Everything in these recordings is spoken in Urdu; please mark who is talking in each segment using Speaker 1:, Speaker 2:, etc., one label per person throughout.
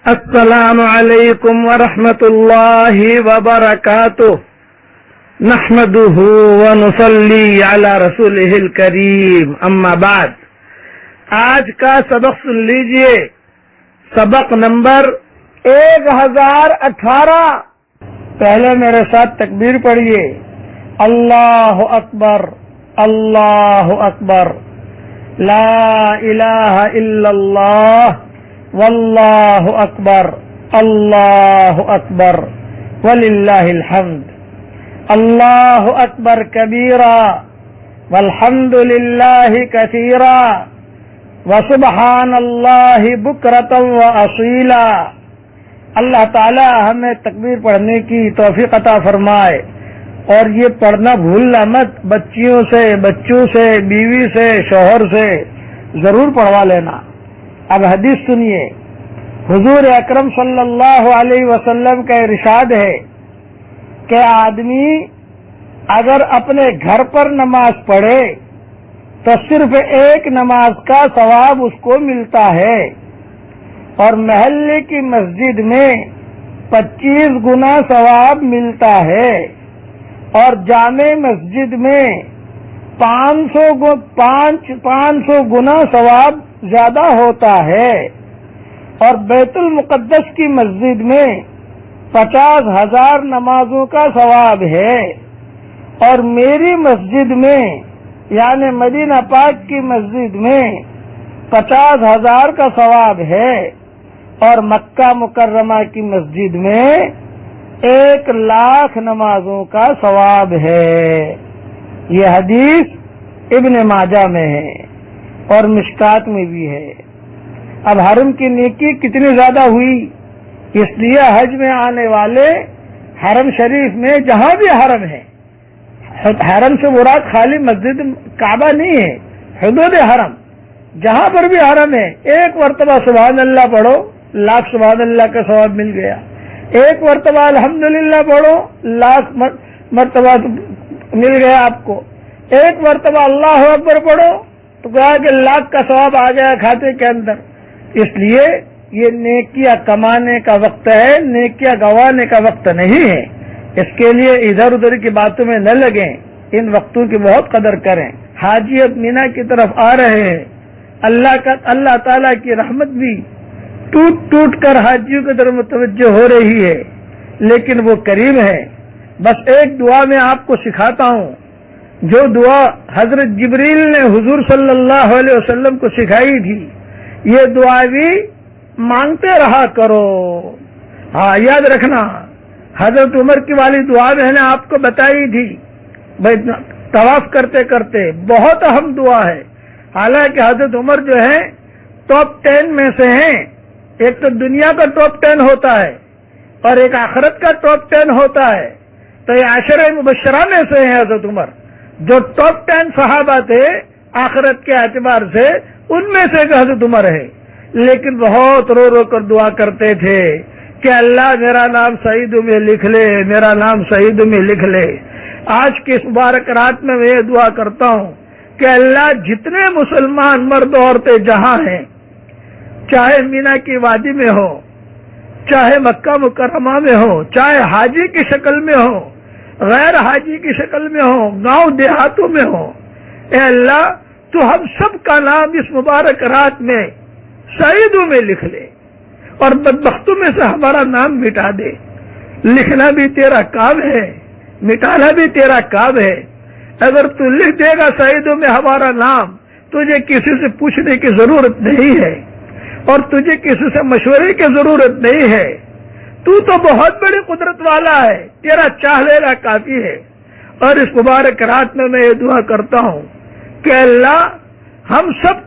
Speaker 1: السلام علیکم ورحمۃ اللہ وبرکاتہ نحمده ونصلی علی رسولہ الکریم اما بعد۔ آج کا سبق سن لیجئے، سبق نمبر 1018۔ پہلے میرے ساتھ تکبیر پڑھیے، اللہ اکبر اللہ اکبر، لا الہ الا اللہ واللہ اکبر اللہ اکبر وللہ الحمد، اللہ اکبر کبیرا والحمد للہ کثیرا وسبحان اللہ بکرۃ واصیلا۔ اللہ تعالی ہمیں تکبیر پڑھنے کی توفیق عطا فرمائے، اور یہ پڑھنا بھولنا مت، بچیوں سے، بچوں سے، بیوی سے، شوہر سے ضرور پڑھوا لینا۔ اب حدیث سنیے، حضور اکرم صلی اللہ علیہ وسلم کا ارشاد ہے کہ آدمی اگر اپنے گھر پر نماز پڑھے تو صرف ایک نماز کا ثواب اس کو ملتا ہے، اور محلے کی مسجد میں 25 گنا ثواب ملتا ہے، اور جامع مسجد میں 500 گنا ثواب زیادہ ہوتا ہے، اور بیت المقدس کی مسجد میں 50,000 نمازوں کا ثواب ہے، اور میری مسجد میں یعنی مدینہ پاک کی مسجد میں 50,000 کا ثواب ہے، اور مکہ مکرمہ کی مسجد میں 1,00,000 نمازوں کا ثواب ہے۔ یہ حدیث ابن ماجہ میں ہے اور مشکات میں بھی ہے۔ اب حرم کی نیکی کتنی زیادہ ہوئی، اس لیے حج میں آنے والے حرم شریف میں جہاں بھی حرم ہے، حرم سے مراد خالی مسجد کعبہ نہیں ہے، حدود حرم جہاں پر بھی حرم ہے، ایک مرتبہ سبحان اللہ پڑھو، 1,00,000 سبحان اللہ کا ثواب مل گیا۔ ایک مرتبہ الحمدللہ پڑھو، 1,00,000 مرتبہ مل گیا آپ کو۔ ایک مرتبہ اللہ اکبر پڑھو تو کہا کہ 1,00,000 کا ثواب آ گیا کھاتے کے اندر۔ اس لیے یہ نیکیاں کمانے کا وقت ہے، نیکیاں گوانے کا وقت نہیں ہے۔ اس کے لیے ادھر ادھر کی باتوں میں نہ لگیں، ان وقتوں کی بہت قدر کریں۔ حاجی اب مینا کی طرف آ رہے ہیں، اللہ تعالیٰ کی رحمت بھی ٹوٹ ٹوٹ کر حاجیوں کی طرف متوجہ ہو رہی ہے، لیکن وہ کریم ہے۔ بس ایک دعا میں آپ کو سکھاتا ہوں، جو دعا حضرت جبریل نے حضور صلی اللہ علیہ وسلم کو سکھائی تھی، یہ دعا بھی مانگتے رہا کرو۔ ہاں یاد رکھنا، حضرت عمر کی والی دعا میں نے آپ کو بتائی تھی، بھائی طواف کرتے کرتے بہت اہم دعا ہے۔ حالانکہ حضرت عمر جو ہے ٹاپ 10 میں سے ہیں، ایک تو دنیا کا ٹاپ 10 ہوتا ہے اور ایک آخرت کا ٹاپ 10 ہوتا ہے، تو یہ عشرہ مبشرہ میں سے ہیں حضرت عمر، جو ٹاپ 10 صحابہ تھے آخرت کے اعتبار سے، ان میں سے حضرت عمر ہے۔ لیکن بہت رو رو کر دعا کرتے تھے کہ اللہ میرا نام شہیدوں میں لکھ لے، میرا نام شہیدوں میں لکھ لے۔ آج کی اس مبارک رات میں یہ دعا کرتا ہوں کہ اللہ جتنے مسلمان مرد عورتیں جہاں ہیں، چاہے مینا کی وادی میں ہو، چاہے مکہ مکرمہ میں ہو، چاہے حاجی کی شکل میں ہو، غیر حاجی کی شکل میں ہو، گاؤں دیہاتوں میں ہو، اے اللہ تو ہم سب کا نام اس مبارک رات میں شہیدوں میں لکھ لے، اور بدبختوں میں سے ہمارا نام مٹا دے۔ لکھنا بھی تیرا کام ہے، مٹانا بھی تیرا کام ہے۔ اگر تو لکھ دے گا شہیدوں میں ہمارا نام، تجھے کسی سے پوچھنے کی ضرورت نہیں ہے، اور تجھے کسی سے مشورے کی ضرورت نہیں ہے۔ تو بہت بڑی قدرت والا ہے، تیرا چاہ لینا کافی ہے۔ اور اس مبارک رات میں یہ دعا کرتا ہوں کہ اللہ ہم سب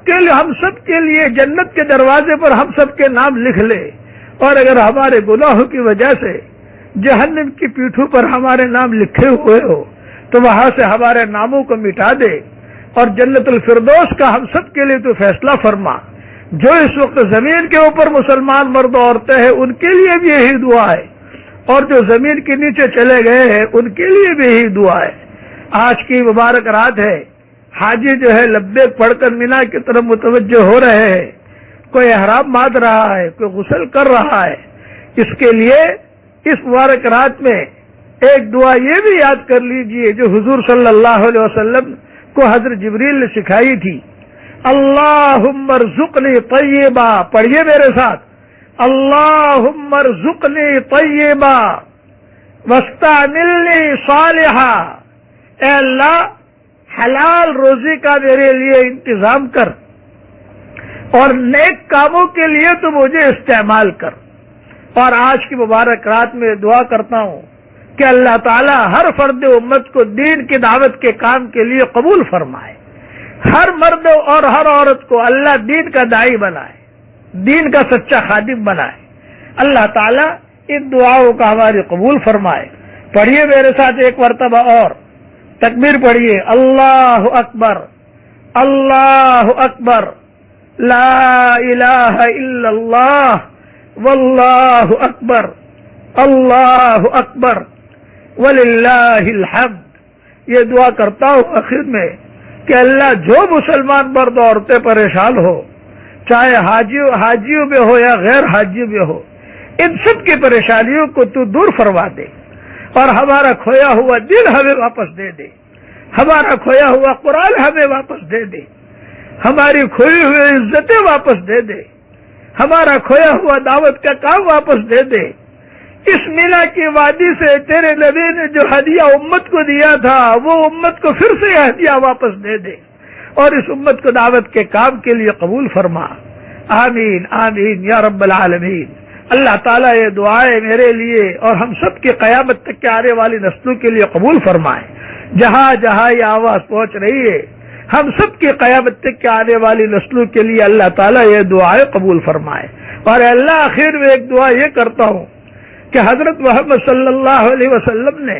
Speaker 1: کے لیے جنت کے دروازے پر ہم سب کے نام لکھ لے، اور اگر ہمارے گناہوں کی وجہ سے جہنم کی پیٹھوں پر ہمارے نام لکھے ہوئے ہو تو وہاں سے ہمارے ناموں کو مٹا دے، اور جنت الفردوس کا ہم سب کے لیے تو فیصلہ فرما۔ جو اس وقت زمین کے اوپر مسلمان مرد عورتیں ہیں ان کے لیے بھی یہی دعا ہے، اور جو زمین کے نیچے چلے گئے ہیں ان کے لیے بھی یہی دعا ہے۔ آج کی مبارک رات ہے، حاجی جو ہے لبیک پڑھ کر مینا کی طرف متوجہ ہو رہے ہیں، کوئی احرام باندھ رہا ہے، کوئی غسل کر رہا ہے، اس کے لیے اس مبارک رات میں ایک دعا یہ بھی یاد کر لیجئے جو حضور صلی اللہ علیہ وسلم کو حضرت جبریل نے سکھائی تھی۔ اللہم ارزقنی طیبا، پڑھیے میرے ساتھ، اللہم ارزقنی طیبا واستعملنی صالحا، اے اللہ حلال روزی کا میرے لیے انتظام کر اور نیک کاموں کے لیے تو مجھے استعمال کر۔ اور آج کی مبارک رات میں دعا کرتا ہوں کہ اللہ تعالی ہر فرد امت کو دین کی دعوت کے کام کے لیے قبول فرمائے، ہر مرد اور ہر عورت کو اللہ دین کا داعی بنائے، دین کا سچا خادم بنائے۔ اللہ تعالی ان دعاؤں کا ہماری قبول فرمائے۔ پڑھیے میرے ساتھ ایک مرتبہ اور تکبیر پڑھیے، اللہ اکبر اللہ اکبر لا الہ الا اللہ واللہ اکبر اللہ اکبر وللہ الحمد۔ یہ دعا کرتا ہوں آخر میں کہ اللہ جو مسلمان مرد و عورتیں پریشان ہو، چاہے حاجیوں میں ہو یا غیر حاجیوں میں ہو، ان سب کی پریشانیوں کو تو دور فرما دے اور ہمارا کھویا ہوا دل ہمیں واپس دے دے، ہمارا کھویا ہوا قرآن ہمیں واپس دے دے، ہماری کھوئی ہوئی عزتیں واپس دے دے، ہمارا کھویا ہوا دعوت کا کام واپس دے دے۔ اس مینا کی وادی سے تیرے نبی نے جو ہدیہ امت کو دیا تھا وہ امت کو پھر سے ہدیہ واپس دے دے اور اس امت کو دعوت کے کام کے لیے قبول فرما۔ آمین آمین یا رب العالمین۔ اللہ تعالیٰ یہ دعائیں میرے لیے اور ہم سب کی قیامت تک کے آنے والی نسلوں کے لیے قبول فرمائے۔ جہاں جہاں یہ آواز پہنچ رہی ہے ہم سب کی قیامت تک کے آنے والی نسلوں کے لیے اللہ تعالیٰ یہ دعائیں قبول فرمائے۔ اور اللہ آخر میں ایک دعا یہ کرتا ہوں کہ حضرت محمد صلی اللہ علیہ وسلم نے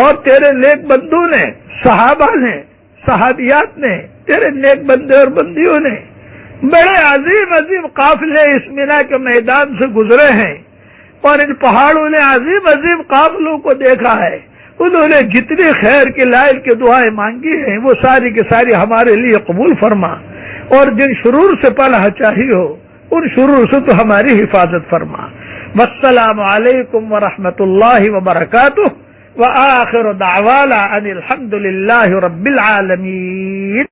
Speaker 1: اور تیرے نیک بندوں نے، صحابہ نے، صحابیات نے، تیرے نیک بندے اور بندیوں نے بڑے عظیم عظیم قافلے اس مینا کے میدان سے گزرے ہیں اور ان پہاڑوں نے عظیم عظیم قافلوں کو دیکھا ہے۔ انہوں نے جتنی خیر کے لائق کے دعائیں مانگی ہیں وہ ساری کی ساری ہمارے لیے قبول فرما، اور جن شرور سے پناہ چاہی ہو ان شرور سے تو ہماری حفاظت فرما۔ والسلام علیکم ورحمۃ اللہ وبرکاتہ، وآخر دعوانا ان الحمد للہ رب العالمین۔